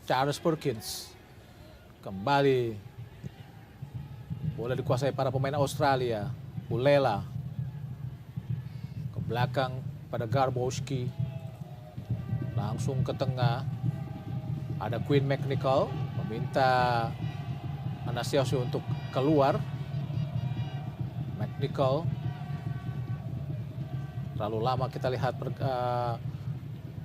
Charles Perkins kembali, bola dikuasai para pemain Australia. Pulela ke belakang pada Garbowski, langsung ke tengah. Ada Quinn McNichol meminta Anastasiou untuk keluar. McNichol terlalu lama kita lihat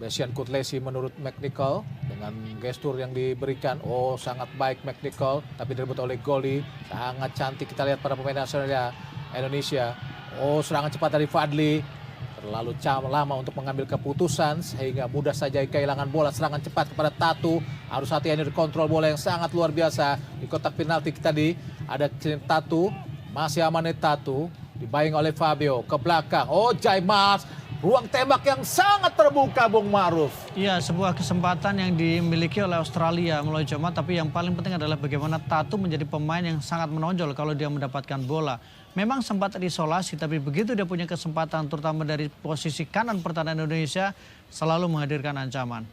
Besian Kutlesi menurut McNichol dengan gestur yang diberikan. Oh, sangat baik McNichol, tapi direbut oleh Goli. Sangat cantik kita lihat para pemain Australia Indonesia. Oh, serangan cepat dari Fadli. Terlalu lama untuk mengambil keputusan sehingga mudah saja kehilangan bola. Serangan cepat kepada Tatu. Harus hati-hati kontrol bola yang sangat luar biasa. Di kotak penalti tadi ada Tatu. Masih aman Tatu. Dibayang oleh Fabio ke belakang. Oh, Jaimas. Ruang tembak yang sangat terbuka, Bung Ma'ruf. Iya, sebuah kesempatan yang dimiliki oleh Australia melalui Joma, tapi yang paling penting adalah bagaimana Tatu menjadi pemain yang sangat menonjol kalau dia mendapatkan bola. Memang sempat diisolasi, tapi begitu dia punya kesempatan, terutama dari posisi kanan pertahanan Indonesia, selalu menghadirkan ancaman.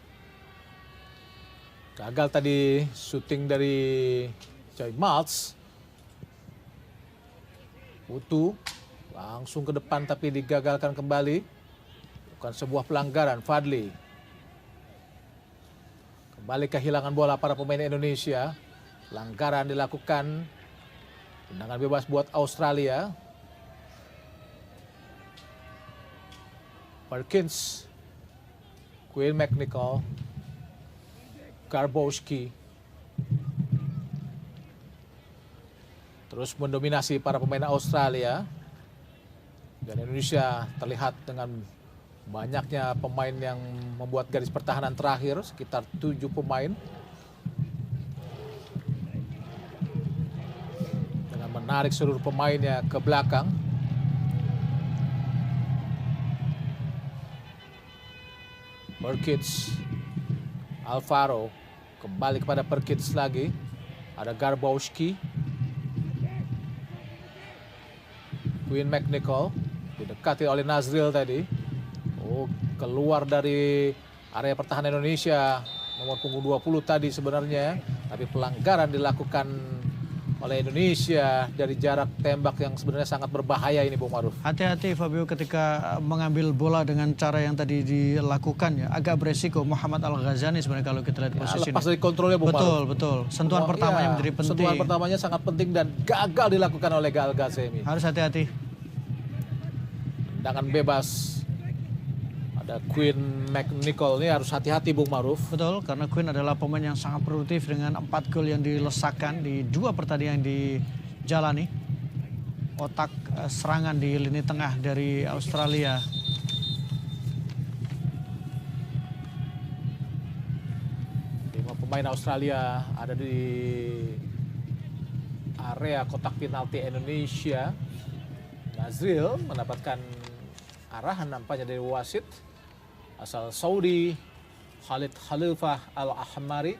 Gagal tadi syuting dari Joy Maltz. Putu langsung ke depan tapi digagalkan kembali. Bukan sebuah pelanggaran. Fadli kembali kehilangan bola para pemain Indonesia. Pelanggaran dilakukan. Tendangan bebas buat Australia. Perkins, Quinn McNichol, Garbowski terus mendominasi para pemain Australia. Dan Indonesia terlihat dengan banyaknya pemain yang membuat garis pertahanan terakhir, sekitar 7 pemain. Dengan menarik seluruh pemainnya ke belakang. Perkins, Alvaro, kembali kepada Perkins lagi. Ada Garbowski. Quinn McNichol, didekati oleh Nazril tadi. Oh, keluar dari area pertahanan Indonesia. Nomor punggung 20 tadi sebenarnya. Tapi pelanggaran dilakukan oleh Indonesia dari jarak tembak yang sebenarnya sangat berbahaya ini, Bung Ma'ruf. Hati-hati Fabio ketika mengambil bola dengan cara yang tadi dilakukan ya. Agak beresiko Muhammad Al-Ghazani sebenarnya kalau kita lihat posisi Lepas ini. dari kontrolnya, Bung Ma'ruf. Betul. Sentuhan pertamanya menjadi penting. Sentuhan pertamanya sangat penting dan gagal dilakukan oleh Al-Ghazani. Harus hati-hati. Tendangan bebas. Ada Quinn McNichol, ini harus hati-hati, Bung Ma'ruf. Betul, karena Quinn adalah pemain yang sangat produktif dengan 4 gol yang dilesakkan di 2 pertandingan yang dijalani. Otak serangan di lini tengah dari Australia. Lima pemain Australia ada di area kotak penalti Indonesia. Nazril mendapatkan arahan nampaknya dari wasit asal Saudi, Khalid Khalifah Al-Ahmari.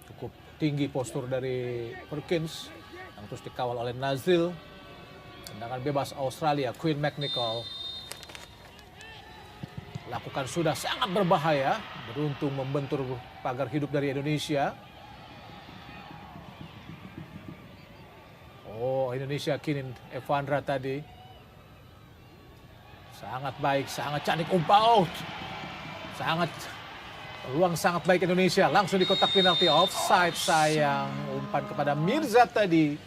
Cukup tinggi postur dari Perkins yang terus dikawal oleh Nazril. Tendangan bebas Australia, Quinn McNichol lakukan sudah sangat berbahaya, beruntung membentur pagar hidup dari Indonesia. Oh, Indonesia kini Evandra tadi. Sangat baik, sangat cantik umpan. Peluang sangat baik Indonesia. Langsung di kotak penalti, offside sayang. Umpan kepada Mirza tadi.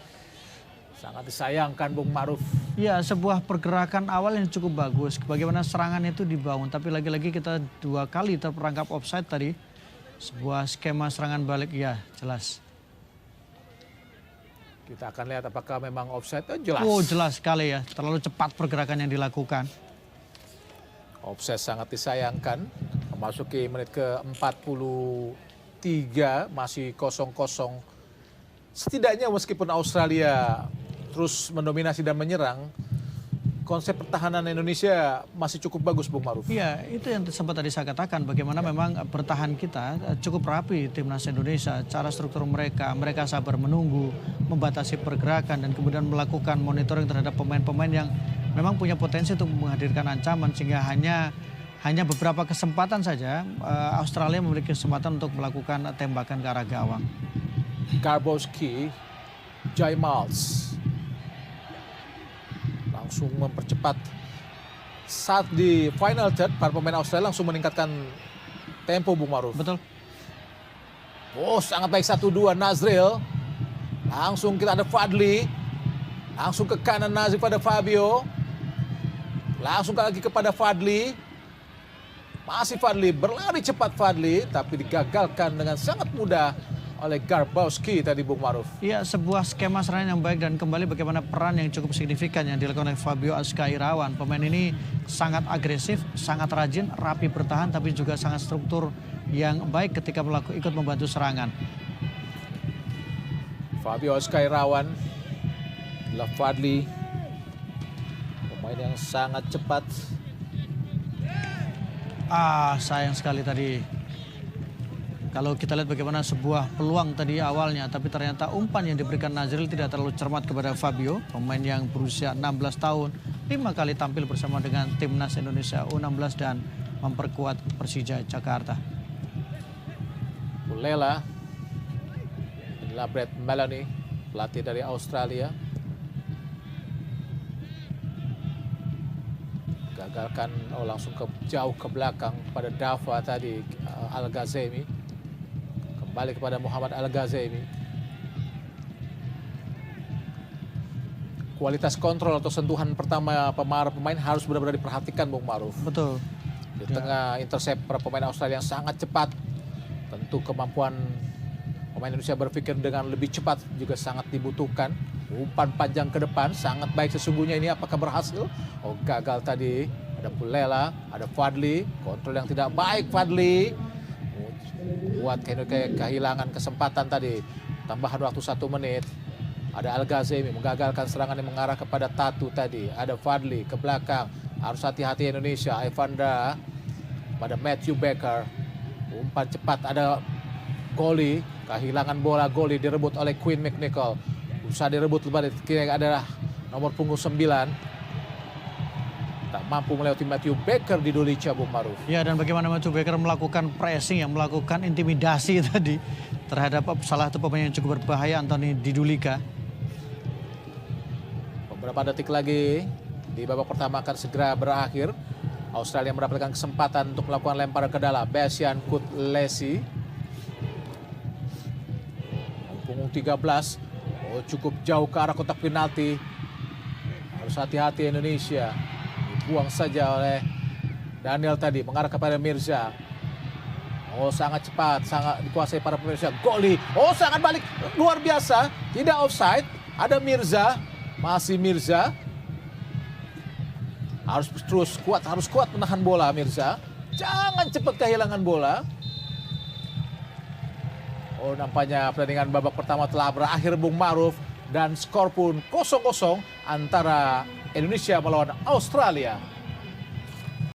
Sangat disayangkan, Bung Ma'ruf. Ya, sebuah pergerakan awal yang cukup bagus. Bagaimana serangan itu dibangun. Tapi lagi-lagi kita 2 kali terperangkap offside tadi. Sebuah skema serangan balik, ya jelas. Kita akan lihat apakah memang offside. Jelas. Oh, jelas sekali ya. Terlalu cepat pergerakan yang dilakukan. Offside sangat disayangkan. Memasuki menit ke-43, masih 0-0 setidaknya meskipun Australia terus mendominasi dan menyerang, konsep pertahanan Indonesia masih cukup bagus, Bung Maruf. Iya, itu yang sempat tadi saya katakan, bagaimana memang bertahan kita cukup rapi timnas Indonesia. Cara struktur mereka sabar menunggu, membatasi pergerakan dan kemudian melakukan monitoring terhadap pemain-pemain yang memang punya potensi untuk menghadirkan ancaman, sehingga hanya beberapa kesempatan saja Australia memiliki kesempatan untuk melakukan tembakan ke arah gawang. Garbowski, Jai Miles langsung mempercepat. Saat di final third, para pemain Australia langsung meningkatkan tempo, Bung Maruf. Betul. Oh, sangat baik 1-2 Nazril. Langsung kita ada Fadli. Langsung ke kanan Nazril pada Fabio. Langsung lagi kepada Fadli. Masih Fadli, berlari cepat Fadli, tapi digagalkan dengan sangat mudah oleh Garbowski tadi, Bung Maruf. Iya, sebuah skema serangan yang baik dan kembali bagaimana peran yang cukup signifikan yang dilakukan oleh Fabio Azca Irawan. Pemain ini sangat agresif, sangat rajin, rapi bertahan, tapi juga sangat struktur yang baik ketika ikut membantu serangan. Fabio Azca Irawan, Fadli, pemain yang sangat cepat. Sayang sekali tadi. Kalau kita lihat bagaimana sebuah peluang tadi awalnya, tapi ternyata umpan yang diberikan Nazril tidak terlalu cermat kepada Fabio, pemain yang berusia 16 tahun, 5 kali tampil bersama dengan timnas Indonesia U16 dan memperkuat Persija Jakarta. Pulela, inilah Brett Maloney, pelatih dari Australia. Gagalkan, langsung jauh ke belakang pada Dava tadi, Al-Ghazemi. Kembali kepada Muhammad Al-Ghazemi. Kualitas kontrol atau sentuhan pertama pemain harus benar-benar diperhatikan, Bung Maruf. Betul. Di tengah intercept para pemain Australia yang sangat cepat. Tentu kemampuan pemain Indonesia berpikir dengan lebih cepat juga sangat dibutuhkan. Umpan panjang ke depan sangat baik sesungguhnya, ini apakah berhasil? Oh, gagal tadi. Ada Pulela, ada Fadli, kontrol yang tidak baik Fadli. Buat kehilangan kesempatan tadi. Tambahan waktu 1 menit. Ada Al-Ghazemi menggagalkan serangan yang mengarah kepada Tatu tadi. Ada Fadli ke belakang. Harus hati-hati Indonesia. Evandra pada Matthew Baker. Umpan cepat, ada Goli. Kehilangan bola Goli direbut oleh Quinn McNichol. Usaha direbut kira adalah nomor punggung 9. Tak mampu melewati Matthew Baker di Dolicha, Bung Maruf. Ya, dan bagaimana Matthew Baker melakukan pressing, yang melakukan intimidasi tadi terhadap salah satu pemain yang cukup berbahaya, Anthony Didulika. Beberapa detik lagi di babak pertama akan segera berakhir. Australia mendapatkan kesempatan untuk melakukan lempar ke dalam. Besian Kutlesi. Punggung 13. Oh, cukup jauh ke arah kotak penalti. Harus hati-hati Indonesia. Dibuang saja oleh Daniel tadi, mengarah kepada Mirza. Oh, sangat cepat, sangat dikuasai para pemirsa. Goli, oh sangat balik, luar biasa. Tidak offside, ada Mirza, masih Mirza. Harus terus kuat, harus kuat menahan bola Mirza. Jangan cepat kehilangan bola. Oh, nampaknya pertandingan babak pertama telah berakhir, Bung Maruf. Dan skor pun 0-0 antara Indonesia melawan Australia.